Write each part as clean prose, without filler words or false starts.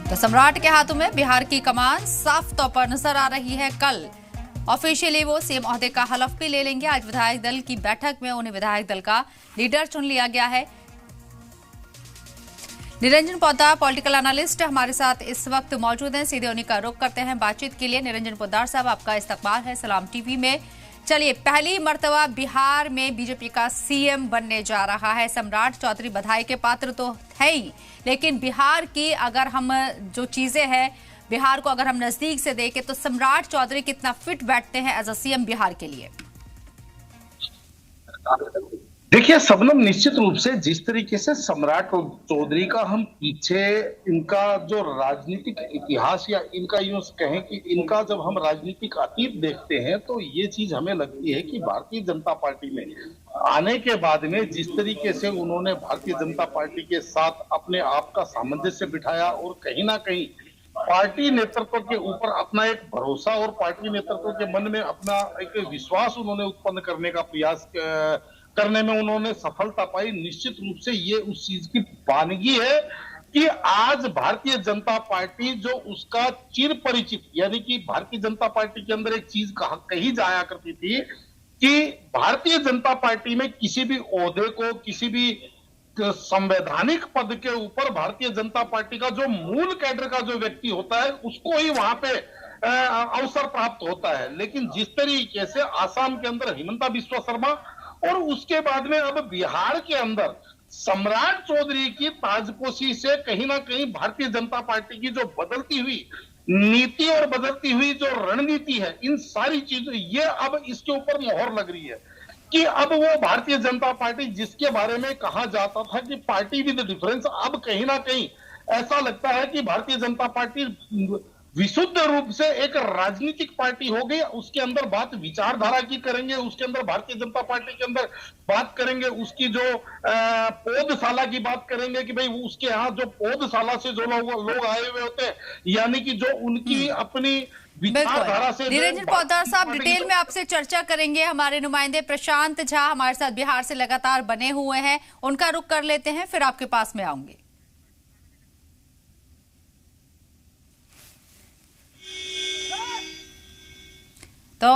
तो सम्राट के हाथों में बिहार की कमान साफ तौर पर नजर आ रही है। कल ऑफिशियली वो सीएम ओहदे का हलफ भी ले लेंगे। आज विधायक दल की बैठक में उन्हें विधायक दल का लीडर चुन लिया गया है। निरंजन पोद्दार पॉलिटिकल एनालिस्ट हमारे साथ इस वक्त मौजूद हैं। सीधे उन्हीं का रुख करते हैं बातचीत के लिए। निरंजन पोद्दार साहब, आपका इस्तकबाल है सलाम टीवी में। चलिए, पहली मर्तबा बिहार में बीजेपी का सीएम बनने जा रहा है सम्राट चौधरी। बधाई के पात्र तो है ही, लेकिन बिहार की अगर हम जो चीजें हैं, बिहार को अगर हम नजदीक से देखें तो सम्राट चौधरी कितना फिट बैठते हैं एज अ सीएम बिहार के लिए? देखिए शबनम, निश्चित रूप से जिस तरीके से सम्राट चौधरी का हम पीछे इनका जो राजनीतिक इतिहास या इनका यूं कहें कि इनका जब हम राजनीतिक अतीत देखते हैं तो ये चीज हमें लगती है कि भारतीय जनता पार्टी में आने के बाद में जिस तरीके से उन्होंने भारतीय जनता पार्टी के साथ अपने आप का सामंजस्य बिठाया और कहीं ना कहीं पार्टी नेतृत्व के ऊपर अपना एक भरोसा और पार्टी नेतृत्व के मन में अपना एक विश्वास उन्होंने उत्पन्न करने का प्रयास करने में उन्होंने सफलता पाई। निश्चित रूप से ये उस चीज की वानगी है कि आज भारतीय जनता पार्टी जो उसका चिर परिचित, यानी कि भारतीय जनता पार्टी के अंदर एक चीज कही जाया करती थी कि भारतीय जनता पार्टी में किसी भी ओहदे को, किसी भी संवैधानिक पद के ऊपर भारतीय जनता पार्टी का जो मूल कैडर का जो व्यक्ति होता है उसको ही वहां पे अवसर प्राप्त होता है। लेकिन जिस तरीके से आसाम के अंदर हिमंता बिस्वा शर्मा और उसके बाद में अब बिहार के अंदर सम्राट चौधरी की ताजपोशी से कहीं ना कहीं भारतीय जनता पार्टी की जो बदलती हुई नीति और बदलती हुई जो रणनीति है, इन सारी चीजों ये अब इसके ऊपर मोहर लग रही है कि अब वो भारतीय जनता पार्टी जिसके बारे में कहा जाता था कि पार्टी विद डिफरेंस, अब कहीं ना कहीं ऐसा लगता है कि भारतीय जनता पार्टी विशुद्ध रूप से एक राजनीतिक पार्टी हो गई। उसके अंदर बात विचारधारा की करेंगे, उसके अंदर भारतीय जनता पार्टी के अंदर बात करेंगे, उसकी जो पौधशाला की बात करेंगे कि भाई उसके यहाँ जो पौधशाला से जो लोग आए हुए होते हैं, यानी कि जो उनकी अपनी विचारधारा से। निरंजन पोद्दार साहब, डिटेल में आपसे चर्चा करेंगे। हमारे नुमाइंदे प्रशांत झा हमारे साथ बिहार से लगातार बने हुए हैं, उनका रुख कर लेते हैं, फिर आपके पास में आऊंगे। तो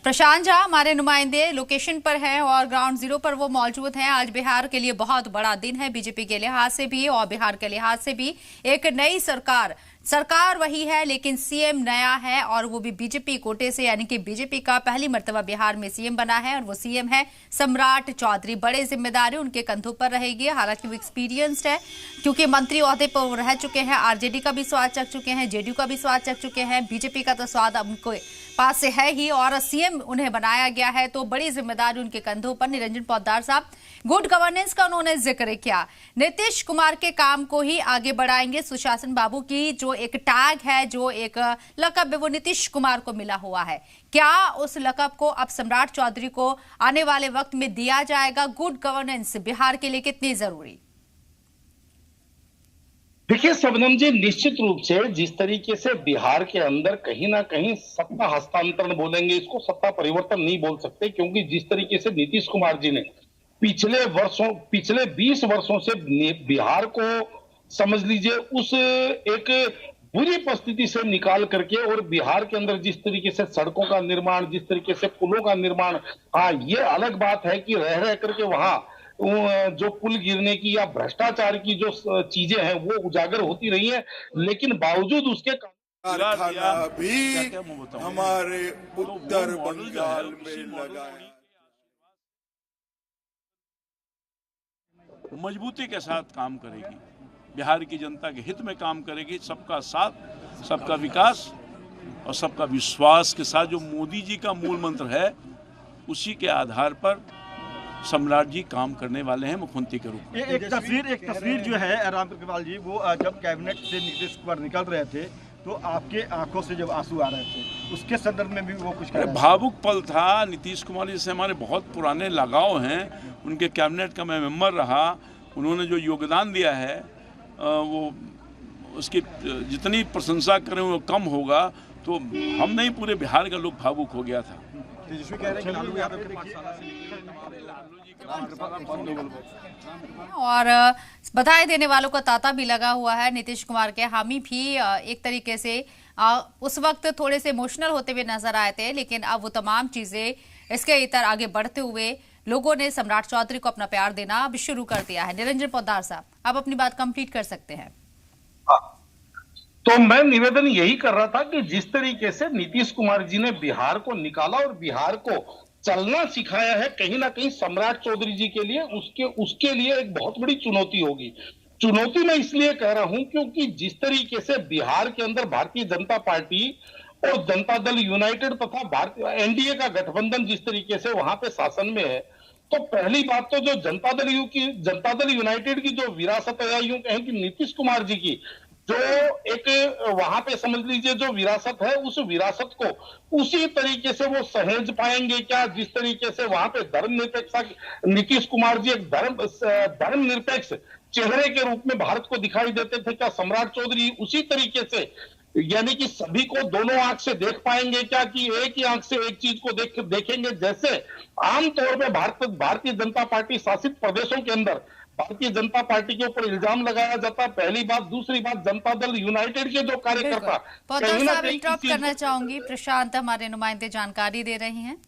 प्रशांत झा हमारे नुमाइंदे लोकेशन पर हैं और ग्राउंड जीरो पर वो मौजूद हैं। आज बिहार के लिए बहुत बड़ा दिन है, बीजेपी के लिहाज से भी और बिहार के लिहाज से भी। एक नई सरकार वही है लेकिन सीएम नया है और वो भी बीजेपी कोटे से, यानी कि बीजेपी का पहली मर्तबा बिहार में सीएम बना है और वो सीएम है सम्राट चौधरी। बड़े जिम्मेदारी उनके कंधों पर रहेगी। हालांकि वो एक्सपीरियंस्ड है क्योंकि मंत्री ओहदे पर रह चुके हैं, आरजेडी का भी स्वाद चख चुके हैं, जेडीयू का भी स्वाद चख चुके हैं, बीजेपी का तो स्वाद अब उनको पास से है ही और सीएम उन्हें बनाया गया है, तो बड़ी जिम्मेदारी उनके कंधों पर। निरंजन पोद्दार साहब, गुड गवर्नेंस का उन्होंने जिक्र किया, नीतीश कुमार के काम को ही आगे बढ़ाएंगे। सुशासन बाबू की जो एक टैग है, जो एक लकब है, वो नीतीश कुमार को मिला हुआ है। क्या उस लकब को अब सम्राट चौधरी को आने वाले वक्त में दिया जाएगा? गुड गवर्नेंस बिहार के लिए कितनी जरूरी? देखिए शबनम जी, निश्चित रूप से जिस तरीके से बिहार के अंदर कहीं ना कहीं सत्ता हस्तांतरण बोलेंगे, इसको सत्ता परिवर्तन नहीं बोल सकते, क्योंकि जिस तरीके से नीतीश कुमार जी ने पिछले 20 वर्षों से बिहार को समझ लीजिए उस एक बुरी परिस्थिति से निकाल करके और बिहार के अंदर जिस तरीके से सड़कों का निर्माण, जिस तरीके से पुलों का निर्माण, हाँ ये अलग बात है कि रह करके वहां जो पुल गिरने की या भ्रष्टाचार की जो चीजें हैं वो उजागर होती रही हैं, लेकिन बावजूद उसके कारखाना भी हमारे उत्तर बंगाल में लगा है। मजबूती के साथ काम करेगी, बिहार की जनता के हित में काम करेगी, सबका साथ, सबका विकास और सबका विश्वास के साथ जो मोदी जी का मूल मंत्र है, उसी के आधार पर सम्राट जी काम करने वाले हैं मुख्यमंत्री के रूप में। एक तस्वीर जो है राम कृपाल जी, वो जब कैबिनेट से नीतीश कुमार निकल रहे थे तो आपके आंखों से जब आंसू आ रहे थे, उसके संदर्भ में भी वो कुछ भावुक पल था। नीतीश कुमार जी से हमारे बहुत पुराने लगाव हैं, उनके कैबिनेट का मैं मेंबर रहा, उन्होंने जो योगदान दिया है वो उसकी जितनी प्रशंसा करें वो कम होगा, तो हम नहीं पूरे बिहार का लोग भावुक हो गया था। तेजस्वी कह रहे हैं कि लालू यादव के पाठशाला से और बधाई देने वालों का तांता भी लगा हुआ है। नीतीश कुमार के हामी भी एक तरीके से उस वक्त थोड़े से इमोशनल होते हुए नजर आए थे, लेकिन अब वो तमाम चीजें इसके इतर आगे बढ़ते हुए लोगों ने सम्राट चौधरी को अपना प्यार देना अब शुरू कर दिया है। निरंजन पोद्दार साहब, आप अपनी बात कंप्लीट कर सकते हैं। तो मैं निवेदन यही कर रहा था कि जिस तरीके से नीतीश कुमार जी ने बिहार को निकाला और बिहार को चलना सिखाया है, कहीं ना कहीं सम्राट चौधरी जी के लिए उसके लिए एक बहुत बड़ी चुनौती होगी। चुनौती मैं इसलिए कह रहा हूं क्योंकि जिस तरीके से बिहार के अंदर भारतीय जनता पार्टी और जनता दल यूनाइटेड तथा भारतीय एनडीए का गठबंधन जिस तरीके से वहां पे शासन में है, तो पहली बात तो जो जनता दल यूनाइटेड की जो विरासत है, यूं कहें कि नीतीश कुमार जी की जो एक वहां पे समझ लीजिए जो विरासत है, उस विरासत को उसी तरीके से वो सहेज पाएंगे क्या जिस तरीके से वहां पे धर्मनिरपेक्षता नीतीश कुमार जी एक धर्मनिरपेक्ष चेहरे के रूप में भारत को दिखाई देते थे, क्या सम्राट चौधरी उसी तरीके से यानी कि सभी को दोनों आंख से देख पाएंगे क्या, कि एक ही आंख से एक चीज को देखेंगे। जैसे आमतौर पे भारतीय जनता पार्टी शासित प्रदेशों के अंदर भारतीय जनता पार्टी के ऊपर इल्जाम लगाया जाता, पहली बात। दूसरी बात, जनता दल यूनाइटेड के जो कार्यकर्ता, पोद्दार साहब इंटरप्ट करना चाहूंगी, प्रशांत हमारे नुमाइंदे जानकारी दे रही हैं।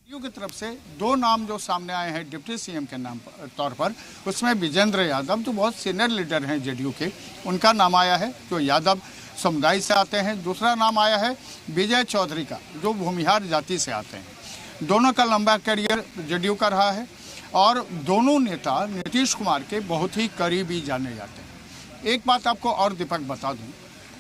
की तरफ से दो नाम जो सामने आए हैं डिप्टी सीएम के नाम तौर पर, उसमें विजेंद्र यादव जो बहुत सीनियर लीडर हैं जेडीयू के, उनका नाम आया है जो यादव समुदाय से आते हैं। दूसरा नाम आया है विजय चौधरी का जो भूमिहार जाति से आते हैं। दोनों का लंबा करियर जेडीयू का रहा है और दोनों नेता नीतीश कुमार के बहुत ही करीबी जाने जाते हैं। एक बात आपको और दीपक बता दूं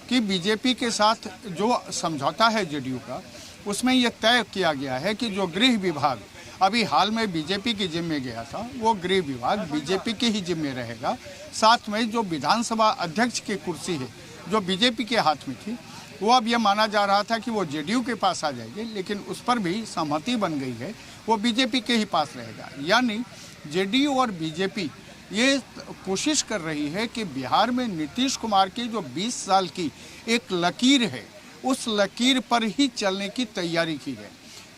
कि बीजेपी के साथ जो समझौता है जेडीयू का, उसमें यह तय किया गया है कि जो गृह विभाग अभी हाल में बीजेपी की जिम्मे गया था, वो गृह विभाग बीजेपी के ही जिम्मे रहेगा। साथ में जो विधानसभा अध्यक्ष की कुर्सी है जो बीजेपी के हाथ में थी, वो अब यह माना जा रहा था कि वो जेडीयू के पास आ जाएगी, लेकिन उस पर भी सहमति बन गई है, वो बीजेपी के ही पास रहेगा। यानी जेडीयू और बीजेपी ये कोशिश कर रही है कि बिहार में नीतीश कुमार की जो 20 साल की एक लकीर है, उस लकीर पर ही चलने की तैयारी की है।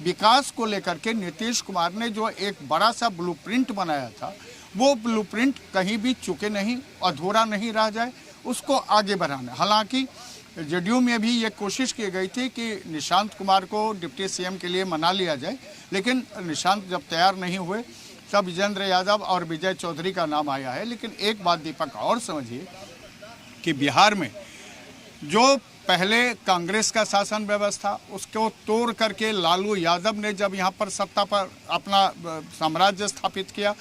विकास को लेकर के नीतीश कुमार ने जो एक बड़ा सा ब्लूप्रिंट बनाया था, वो ब्लूप्रिंट कहीं भी चूके नहीं, अधूरा नहीं रह जाए, उसको आगे बढ़ाना। हालांकि जेडीयू में भी ये कोशिश की गई थी कि निशांत कुमार को डिप्टी सीएम के लिए मना लिया जाए, लेकिन निशांत जब तैयार नहीं हुए तब विजेंद्र यादव और विजय चौधरी का नाम आया है। लेकिन एक बात दीपक और समझिए कि बिहार में जो पहले कांग्रेस का शासन व्यवस्था, उसको तोड़ करके लालू यादव ने जब यहाँ पर सत्ता पर अपना साम्राज्य स्थापित किया,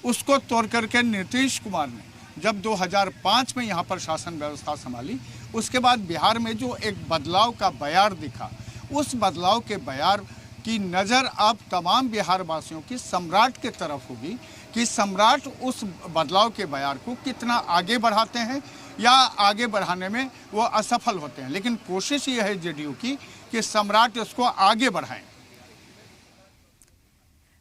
उसको तोड़ करके नीतीश कुमार ने जब 2005 में यहाँ पर शासन व्यवस्था संभाली, उसके बाद बिहार में जो एक बदलाव का बयार दिखा, उस बदलाव के बयार की नज़र अब तमाम बिहार वासियों की सम्राट की तरफ होगी कि सम्राट उस बदलाव के बयार को कितना आगे बढ़ाते हैं या आगे बढ़ाने में वो असफल होते हैं। लेकिन कोशिश ये है जेडीयू की कि सम्राट इसको आगे बढ़ाएं।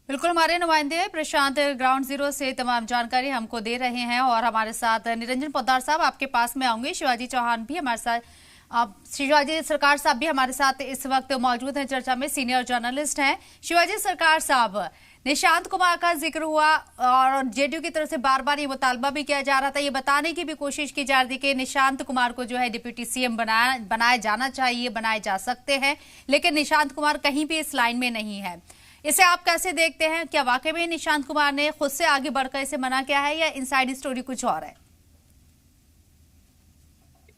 बिल्कुल, हमारे नुमाइंदे प्रशांत ग्राउंड जीरो से तमाम जानकारी हमको दे रहे हैं और हमारे साथ निरंजन पोद्दार साहब आपके पास में आऊंगे, शिवाजी चौहान भी हमारे साथ, शिवाजी सरकार साहब भी हमारे साथ इस वक्त मौजूद हैं चर्चा में, सीनियर जर्नलिस्ट हैं। शिवाजी सरकार साहब, निशांत कुमार का जिक्र हुआ और जेडीयू की तरफ से बार बार ये मुतालबा भी किया जा रहा था, ये बताने की भी कोशिश की जा रही थी कि निशांत कुमार को जो है डिप्टी सीएम बनाया जाना चाहिए, बनाए जा सकते हैं, लेकिन निशांत कुमार कहीं भी इस लाइन में नहीं है। इसे आप कैसे देखते हैं? क्या वाकई में निशांत कुमार ने खुद से आगे बढ़कर इसे मना किया है या इनसाइड स्टोरी कुछ और है?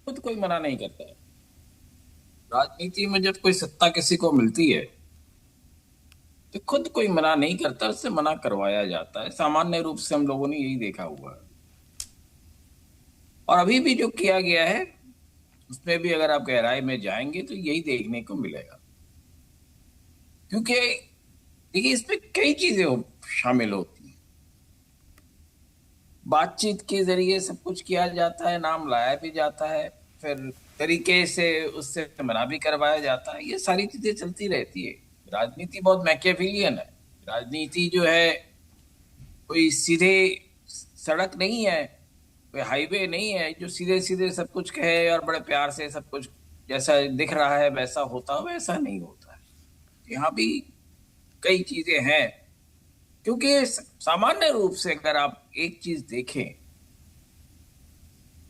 खुद कोई मना नहीं करता है। राजनीति में जब कोई सत्ता किसी को मिलती है तो खुद कोई मना नहीं करता, उससे मना करवाया जाता है। सामान्य रूप से हम लोगों ने यही देखा हुआ है और अभी भी जो किया गया है उसमें भी अगर आप गहराई में जाएंगे तो यही देखने को मिलेगा। क्योंकि देखिए, इसमें कई चीजें शामिल होती हैं। बातचीत के जरिए सब कुछ किया जाता है, नाम लाया भी जाता है, फिर तरीके से उससे मना भी करवाया जाता है। ये सारी चीजें चलती रहती है। राजनीति बहुत मैकियावेलियन है। राजनीति जो है कोई सीधे सड़क नहीं है, कोई हाईवे नहीं है जो सीधे सीधे सब कुछ कहे और बड़े प्यार से सब कुछ जैसा दिख रहा है वैसा होता हो, वैसा नहीं होता है। यहाँ भी कई चीजें हैं, क्योंकि सामान्य रूप से अगर आप एक चीज देखें,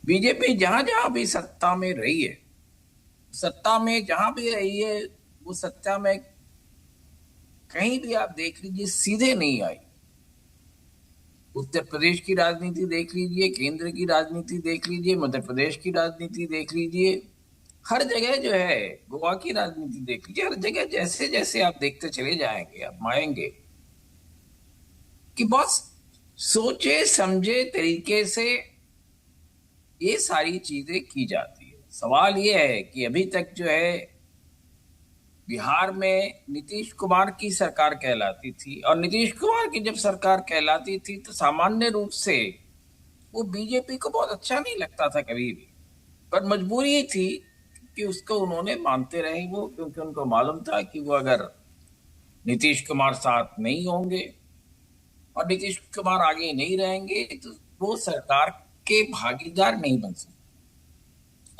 बीजेपी जहां जहां भी सत्ता में रही है, सत्ता में जहां भी रही है, वो सत्ता में कहीं भी आप देख लीजिए सीधे नहीं आई। उत्तर प्रदेश की राजनीति देख लीजिए, केंद्र की राजनीति देख लीजिए, मध्य प्रदेश की राजनीति देख लीजिए, हर जगह जो है, गोवा की राजनीति देख लीजिए, हर जगह जैसे जैसे आप देखते चले जाएंगे, आप माएंगे कि बहुत सोचे समझे तरीके से ये सारी चीजें की जाती है। सवाल ये है कि अभी तक जो है बिहार में नीतीश कुमार की सरकार कहलाती थी, और नीतीश कुमार की जब सरकार कहलाती थी तो सामान्य रूप से वो बीजेपी को बहुत अच्छा नहीं लगता था कभी भी, पर मजबूरी थी कि उसको उन्होंने मानते रहे वो, क्योंकि उनको मालूम था कि वो अगर नीतीश कुमार साथ नहीं होंगे और नीतीश कुमार आगे नहीं रहेंगे तो वो सरकार के भागीदार नहीं बन सकते।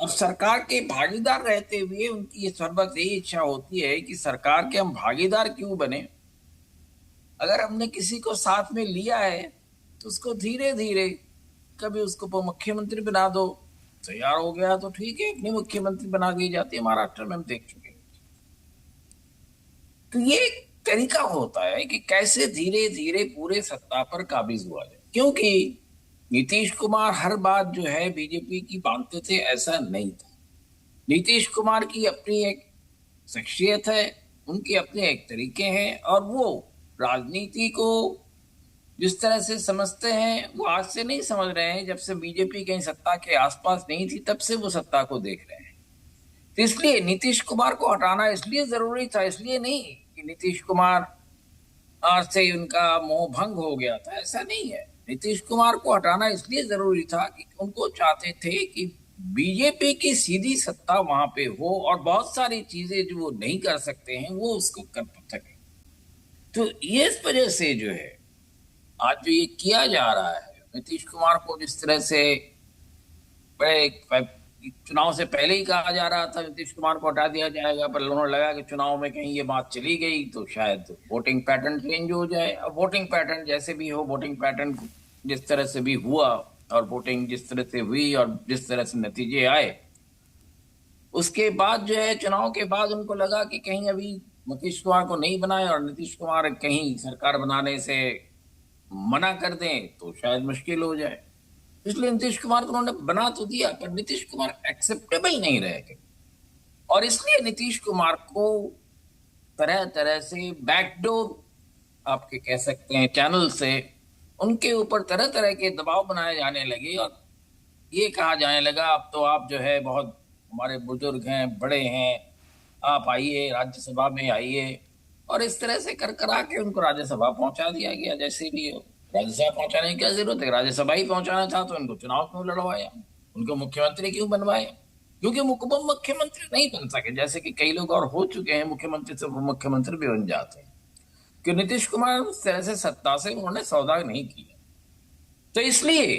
अब सरकार के भागीदार रहते हुए उनकी ये सर्वत्र यही इच्छा होती है कि सरकार के हम भागीदार क्यों बने, अगर हमने किसी को साथ में लिया है तो उसको धीरे धीरे कभी उसको मुख्यमंत्री बना दो, तैयार हो गया तो ठीक है, अपनी मुख्यमंत्री बना दी जाती है, महाराष्ट्र में हम देख चुके हैं। तो ये तरीका होता है कि कैसे धीरे धीरे पूरे सत्ता पर काबिज हुआ जाए, क्योंकि नीतीश कुमार हर बात जो है बीजेपी की मानते थे, ऐसा नहीं था। नीतीश कुमार की अपनी एक शख्सियत है, उनके अपने एक तरीके हैं, और वो राजनीति को जिस तरह से समझते हैं वो आज से नहीं समझ रहे हैं, जब से बीजेपी कहीं सत्ता के आसपास नहीं थी तब से वो सत्ता को देख रहे हैं। तो इसलिए नीतीश कुमार को हटाना इसलिए जरूरी था, इसलिए नहीं कि नीतीश कुमार आज से उनका मोह भंग हो गया था, ऐसा नहीं है। नीतीश कुमार को हटाना इसलिए जरूरी था कि उनको चाहते थे कि बीजेपी की सीधी सत्ता वहां पे हो और बहुत सारी चीजें जो वो नहीं कर सकते हैं वो उसको कर सके। तो ये इस वजह से जो है आज जो ये किया जा रहा है, नीतीश कुमार को जिस तरह से चुनाव से पहले ही कहा जा रहा था नीतीश कुमार को हटा दिया जाएगा, पर उन्होंने लगा कि चुनाव में कहीं ये बात चली गई तो शायद वोटिंग पैटर्न चेंज हो जाए। अब वोटिंग पैटर्न जैसे भी हो, वोटिंग पैटर्न जिस तरह से भी हुआ और वोटिंग जिस तरह से हुई और जिस तरह से नतीजे आए, उसके बाद जो है चुनाव के बाद उनको लगा कि कहीं अभी नीतीश कुमार को नहीं बनाए और नीतीश कुमार कहीं सरकार बनाने से मना कर दें तो शायद मुश्किल हो जाए, इसलिए नीतीश कुमार को उन्होंने बना तो दिया, पर नीतीश कुमार एक्सेप्टेबल नहीं रहे। और इसलिए नीतीश कुमार को तरह तरह से बैकडोर आपके कह सकते हैं चैनल से उनके ऊपर तरह तरह के दबाव बनाए जाने लगे, और ये कहा जाने लगा अब तो आप जो है बहुत हमारे बुजुर्ग हैं, बड़े हैं, आप आइए राज्यसभा में आइए, और इस तरह से कर करा के उनको राज्यसभा पहुंचा दिया गया। जैसे भी हो राज्यसभा पहुंचाने की क्या जरूरत है, राज्यसभा ही पहुंचाना था तो इनको चुनाव क्यों लड़वाया, उनको मुख्यमंत्री क्यों बनवाया, क्योंकि मुख्यमंत्री नहीं बन सके, जैसे कि कई लोग और हो चुके हैं, मुख्यमंत्री से मुख्यमंत्री भी बन जाते हैं, कि नीतीश कुमार उस तरह से सत्ता से उन्होंने सौदा नहीं किया। तो इसलिए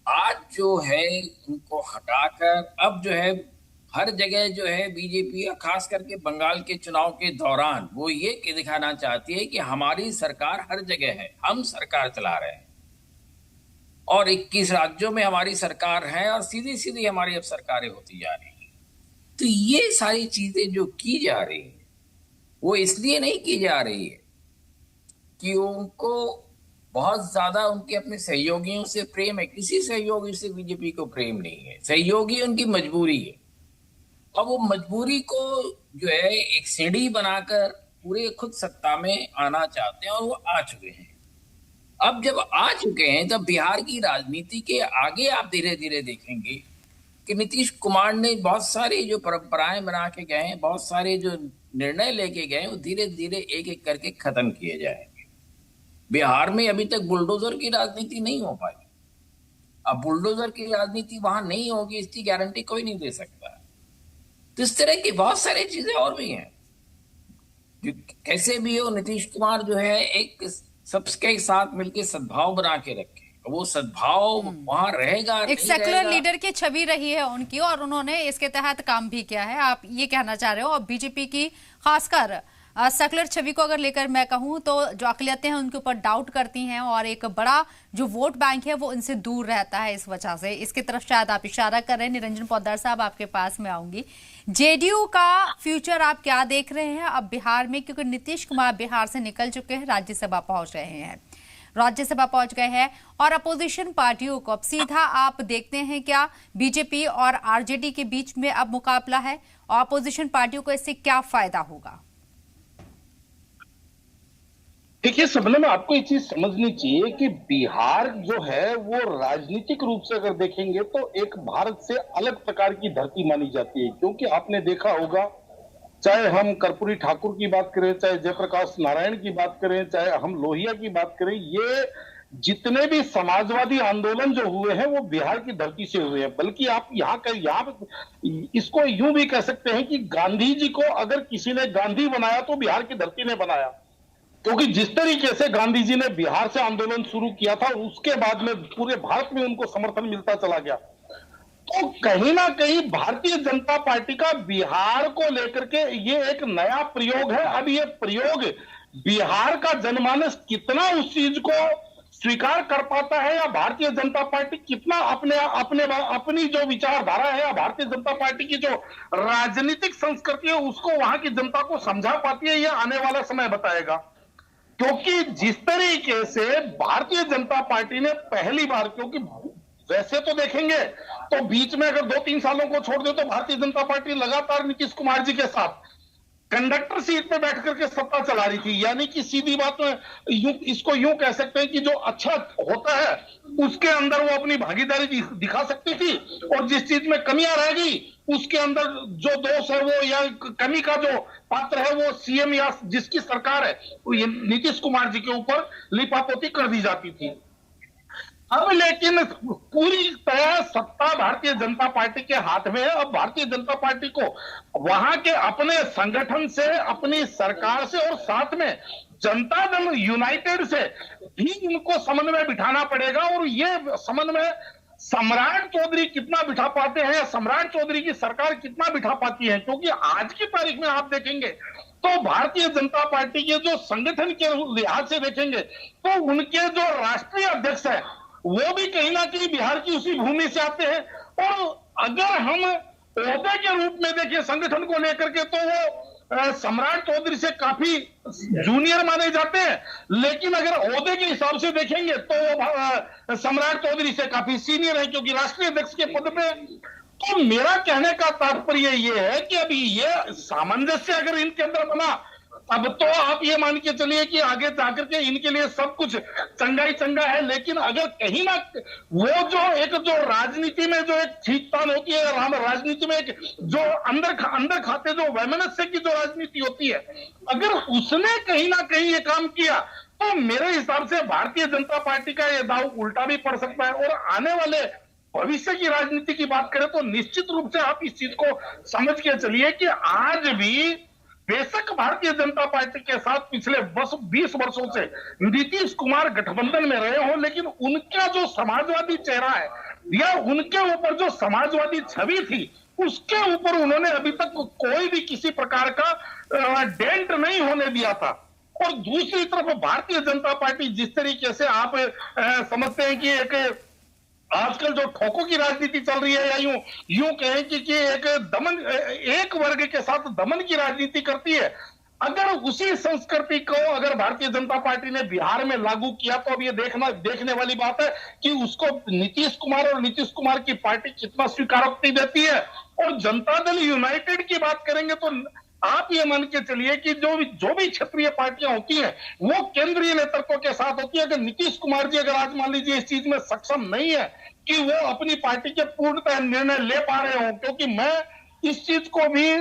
आज जो है उनको हटाकर अब जो है हर जगह जो है बीजेपी खास करके बंगाल के चुनाव के दौरान वो ये दिखाना चाहती है कि हमारी सरकार हर जगह है, हम सरकार चला रहे हैं और 21 राज्यों में हमारी सरकार है और सीधी सीधी हमारी अब सरकारें होती जा रही हैं। तो ये सारी चीजें जो की जा रही है वो इसलिए नहीं की जा रही है कि उनको बहुत ज्यादा उनके अपने सहयोगियों से प्रेम है, किसी सहयोगी से बीजेपी को प्रेम नहीं है, सहयोगी उनकी मजबूरी है। अब वो मजबूरी को जो है एक सीढ़ी बनाकर पूरे खुद सत्ता में आना चाहते हैं और वो आ चुके हैं। अब जब आ चुके हैं तब बिहार की राजनीति के आगे आप धीरे धीरे देखेंगे कि नीतीश कुमार ने बहुत सारी जो परंपराएं बना के गए हैं, बहुत सारे जो निर्णय लेके गए वो धीरे धीरे एक एक करके खत्म किए जाएंगे। बिहार में अभी तक बुलडोजर की राजनीति नहीं हो पाई, अब बुलडोजर की राजनीति वहां नहीं होगी इसकी गारंटी कोई नहीं दे सकता। तो इस तरह की बहुत सारी चीजें और भी हैं। कैसे भी हो नीतीश कुमार जो है एक सबके साथ मिलकर सद्भाव बना के रखे, वो सद्भाव वहां रहेगा, एक सेकुलर लीडर की छवि रही है उनकी और उन्होंने इसके तहत काम भी किया है, आप ये कहना चाह रहे हो। और बीजेपी की खासकर सेकुलर छवि को अगर लेकर मैं कहूं तो जो अकलियतें हैं उनके ऊपर डाउट करती हैं और एक बड़ा जो वोट बैंक है वो इनसे दूर रहता है। इस वजह से इसकी तरफ शायद आप इशारा कर रहे हैं। निरंजन पोद्दार साहब, आपके पास में आऊंगी। जेडीयू का फ्यूचर आप क्या देख रहे हैं अब बिहार में, क्योंकि नीतीश कुमार बिहार से निकल चुके हैं, राज्यसभा पहुंच गए हैं और अपोजिशन पार्टियों को अब सीधा आप देखते हैं क्या बीजेपी और आरजेडी के बीच में अब मुकाबला है और अपोजिशन पार्टियों को इससे क्या फायदा होगा? देखिए सबनम, आपको ये चीज समझनी चाहिए कि बिहार जो है वो राजनीतिक रूप से अगर देखेंगे तो एक भारत से अलग प्रकार की धरती मानी जाती है। क्योंकि आपने देखा होगा, चाहे हम कर्पूरी ठाकुर की बात करें, चाहे जयप्रकाश नारायण की बात करें, चाहे हम लोहिया की बात करें, ये जितने भी समाजवादी आंदोलन जो हुए हैं वो बिहार की धरती से हुए हैं। बल्कि आप यहाँ इसको यूं भी कह सकते हैं कि गांधी जी को अगर किसी ने गांधी बनाया तो बिहार की धरती ने बनाया। क्योंकि जिस तरीके से गांधी जी ने बिहार से आंदोलन शुरू किया था, उसके बाद में पूरे भारत में उनको समर्थन मिलता चला गया। तो कहीं ना कहीं भारतीय जनता पार्टी का बिहार को लेकर के ये एक नया प्रयोग है। अब ये प्रयोग बिहार का जनमानस कितना उस चीज को स्वीकार कर पाता है, या भारतीय जनता पार्टी कितना अपनी जो विचारधारा है या भारतीय जनता पार्टी की जो राजनीतिक संस्कृति है उसको वहां की जनता को समझा पाती है, यह आने वाला समय बताएगा। क्योंकि जिस तरीके से भारतीय जनता पार्टी ने पहली बार, क्योंकि वैसे तो देखेंगे तो बीच में अगर 2-3 सालों को छोड़ दे तो भारतीय जनता पार्टी लगातार नीतीश कुमार जी के साथ कंडक्टर सीट पे बैठ करके सत्ता चला रही थी। यानी कि सीधी बात में इसको यूं कह सकते हैं कि जो अच्छा होता है उसके अंदर वो अपनी भागीदारी दिखा सकती थी, और जिस चीज में कमियां रह गई उसके अंदर जो दोष है वो या कमी का जो पात्र है वो सीएम या जिसकी सरकार है नीतीश कुमार जी के ऊपर लिपापोती कर दी जाती थी। अब लेकिन पूरी तरह सत्ता भारतीय जनता पार्टी के हाथ में है। अब भारतीय जनता पार्टी को वहां के अपने संगठन से, अपनी सरकार से और साथ में जनता दल यूनाइटेड से भी उनको समन्वय बिठाना पड़ेगा। और ये समन्वय सम्राट चौधरी कितना बिठा पाते हैं या सम्राट चौधरी की सरकार कितना बिठा पाती है। क्योंकि आज की तारीख में आप देखेंगे तो भारतीय जनता पार्टी के जो संगठन के लिहाज से देखेंगे तो उनके जो राष्ट्रीय अध्यक्ष है वो भी कहीं ना कहीं बिहार की उसी भूमि से आते हैं। और अगर हम ओहदे के रूप में देखें संगठन को लेकर के तो वो सम्राट चौधरी से काफी जूनियर माने जाते हैं, लेकिन अगर ओहदे के हिसाब से देखेंगे तो वो सम्राट चौधरी से काफी सीनियर है, क्योंकि राष्ट्रीय अध्यक्ष के पद पे। तो मेरा कहने का तात्पर्य ये है कि अभी ये सामंजस्य अगर इनके अंदर बना अब तो आप ये मान के चलिए कि आगे जाकर के इनके लिए सब कुछ चंगा ही चंगा है। लेकिन अगर कहीं ना वो जो राजनीति में जो एक खींचतान होती है, राजनीति में एक जो अंदर खाते जो वैमनस्य की जो राजनीति होती है, अगर उसने कहीं ना कहीं ये काम किया तो मेरे हिसाब से भारतीय जनता पार्टी का ये दाव उल्टा भी पड़ सकता है। और आने वाले भविष्य की राजनीति की बात करें तो निश्चित रूप से आप इस चीज को समझ के चलिए कि आज भी बेशक भारतीय जनता पार्टी के साथ पिछले 20 वर्षों से नीतीश कुमार गठबंधन में रहे हो, लेकिन उनका जो समाजवादी चेहरा है या उनके ऊपर जो समाजवादी छवि थी उसके ऊपर उन्होंने अभी तक कोई भी किसी प्रकार का डेंट नहीं होने दिया था। और दूसरी तरफ भारतीय जनता पार्टी जिस तरीके से आप समझते हैं कि एक आजकल जो ठोकों की राजनीति चल रही है या यूं कहें कि एक वर्ग के साथ दमन की राजनीति करती है, अगर उसी संस्कृति को अगर भारतीय जनता पार्टी ने बिहार में लागू किया तो अब ये देखने वाली बात है कि उसको नीतीश कुमार और नीतीश कुमार की पार्टी कितना स्वीकारोक्ति देती है। और जनता दल यूनाइटेड की बात करेंगे तो आप ये मान के चलिए कि जो भी क्षेत्रीय पार्टियां होती हैं वो केंद्रीय नेतृत्व के साथ होती है। अगर नीतीश कुमार जी अगर आज मान लीजिए इस चीज में सक्षम नहीं है कि वो अपनी पार्टी के पूर्णतः निर्णय ले पा रहे हो, क्योंकि मैं इस चीज को भी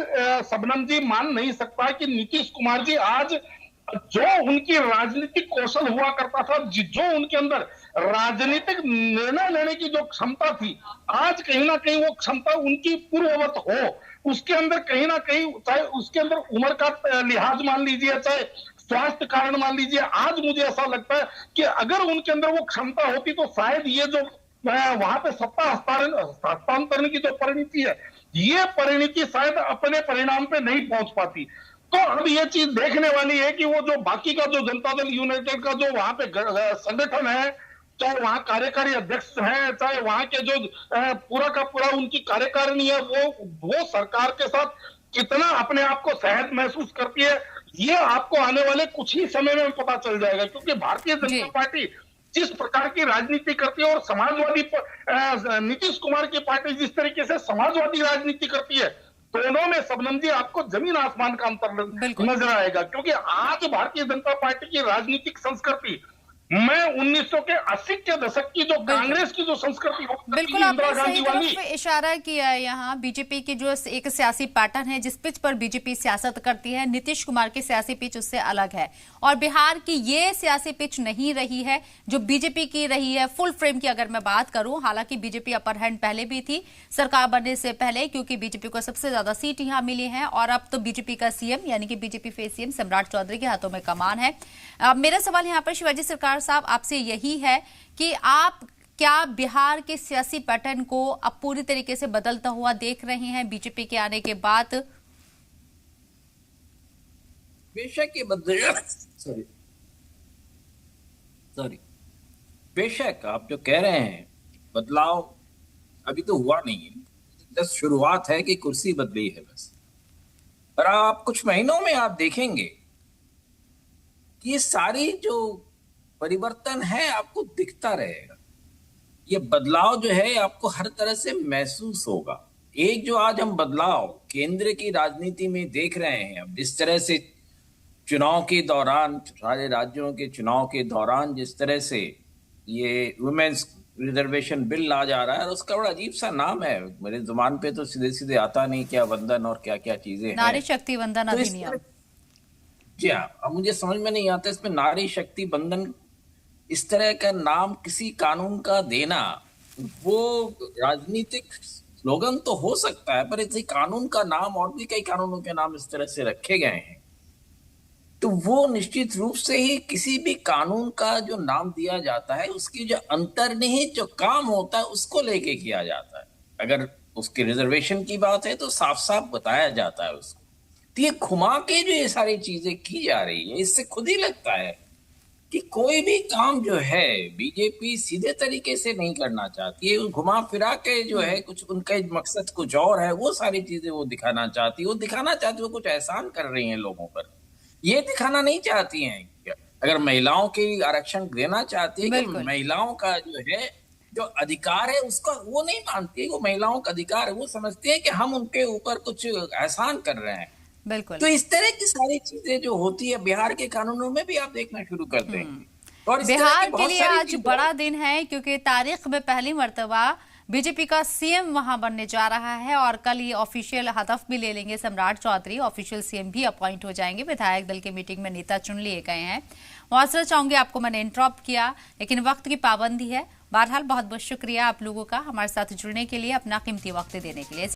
शबनम जी मान नहीं सकता कि नीतीश कुमार जी आज जो उनकी राजनीतिक कौशल हुआ करता था, जो उनके अंदर राजनीतिक निर्णय लेने की जो क्षमता थी, आज कहीं ना कहीं वो क्षमता उनकी पूर्ववत हो। उसके अंदर कहीं ना कहीं चाहे उसके अंदर उम्र का लिहाज मान लीजिए, चाहे स्वास्थ्य कारण मान लीजिए, आज मुझे ऐसा लगता है कि अगर उनके अंदर वो क्षमता होती तो शायद ये जो वहां पे सत्ता हस्तांतरण की जो परिणति है, ये परिणति शायद अपने परिणाम पे नहीं पहुंच पाती। तो अब ये चीज देखने वाली है कि वो जो बाकी का जो जनता दल यूनाइटेड का जो वहां पे संगठन है, चाहे वहां कार्यकारी अध्यक्ष हैं, चाहे वहां के जो पूरा का पूरा उनकी कार्यकारिणी है, वो सरकार के साथ कितना अपने आप को सहज महसूस करती है, ये आपको आने वाले कुछ ही समय में पता चल जाएगा। क्योंकि भारतीय जनता पार्टी जिस प्रकार की राजनीति करती है और समाजवादी नीतीश कुमार की पार्टी जिस तरीके से समाजवादी राजनीति करती है, दोनों में शबनम जी आपको जमीन आसमान का अंतर नजर आएगा। क्योंकि आज भारतीय जनता पार्टी की राजनीतिक संस्कृति मैं 1980 के दशक की जो कांग्रेस की जो संस्कृति बिल्कुल आपने सही तरफ इशारा किया है। यहाँ बीजेपी की जो एक सियासी पैटर्न है, जिस पिच पर बीजेपी सियासत करती है, नीतीश कुमार की सियासी पिच उससे अलग है। और बिहार की ये सियासी पिच नहीं रही है जो बीजेपी की रही है फुल फ्रेम की। अगर मैं बात करूं, हालांकि बीजेपी अपर हैंड पहले भी थी सरकार बनने से पहले, क्योंकि बीजेपी को सबसे ज्यादा सीट यहाँ मिली है। और अब तो बीजेपी का सीएम यानी कि बीजेपी फेस सीएम सम्राट चौधरी के हाथों में कमान है। मेरा सवाल यहाँ पर शिवाजी सरकार साहब आपसे यही है कि आप क्या बिहार के सियासी पैटर्न को अब पूरी तरीके से बदलता हुआ देख रहे हैं बीजेपी के आने के बाद? बेशक ये बदल बेशक आप जो कह रहे हैं बदलाव अभी तो हुआ नहीं है, बस शुरुआत है कि कुर्सी बदली है बस। पर आप कुछ महीनों में आप देखेंगे कि ये सारी जो परिवर्तन है आपको दिखता रहेगा। ये बदलाव जो है आपको हर तरह से महसूस होगा। एक जो आज हम बदलाव केंद्र की राजनीति में देख रहे हैं, अब जिस तरह से चुनाव के दौरान, सारे राज्यों के चुनाव के दौरान जिस तरह से ये वुमेन्स रिजर्वेशन बिल आ जा रहा है, और उसका बड़ा अजीब सा नाम है, मेरे जुबान पे तो सीधे सीधे आता नहीं, क्या वंदन और क्या क्या चीजें हैं, नारी शक्ति वंदन अधिनियम। जी हाँ, अब मुझे समझ में नहीं आता इसमें नारी शक्ति बंधन इस तरह का नाम किसी कानून का देना, वो राजनीतिक स्लोगन तो हो सकता है, पर इसी कानून का नाम और भी कई कानूनों के नाम इस तरह से रखे गए हैं, तो वो निश्चित रूप से ही किसी भी कानून का जो नाम दिया जाता है उसकी जो अंतर्निहित जो काम होता है उसको लेके किया जाता है। अगर उसके रिजर्वेशन की बात है तो साफ साफ बताया जाता है उसको। तो ये घुमा के जो ये सारी चीजें की जा रही है, इससे खुद ही लगता है कि कोई भी काम जो है बीजेपी सीधे तरीके से नहीं करना चाहती है, घुमा फिरा के जो है कुछ उनका मकसद कुछ और है, वो सारी चीजें वो दिखाना चाहती है। वो दिखाना चाहती है वो कुछ एहसान कर रही हैं लोगों पर, ये दिखाना नहीं चाहती हैं। अगर महिलाओं की आरक्षण देना चाहती है कि महिलाओं का जो है जो अधिकार है उसका वो नहीं मानती है, वो महिलाओं का अधिकार है, वो समझती है कि हम उनके ऊपर कुछ एहसान कर रहे हैं। बिल्कुल। तो इस तरह की सारी चीजें जो होती है बिहार के कानूनों में भी आप देखना शुरू करते हैं। और बिहार के लिए आज बड़ा दिन है, क्योंकि तारीख में पहली मर्तबा बीजेपी का सीएम वहां बनने जा रहा है। और कल ये ऑफिशियल हदफ भी ले लेंगे सम्राट चौधरी, ऑफिशियल सीएम भी अपॉइंट हो जाएंगे। विधायक दल की मीटिंग में नेता चुन लिए गए हैं। मुआसरा चाहूंगी, आपको मैंने इंटरप्ट किया, लेकिन वक्त की पाबंदी है। बहरहाल बहुत बहुत शुक्रिया आप लोगों का हमारे साथ जुड़ने के लिए, अपना कीमती वक्त देने के लिए।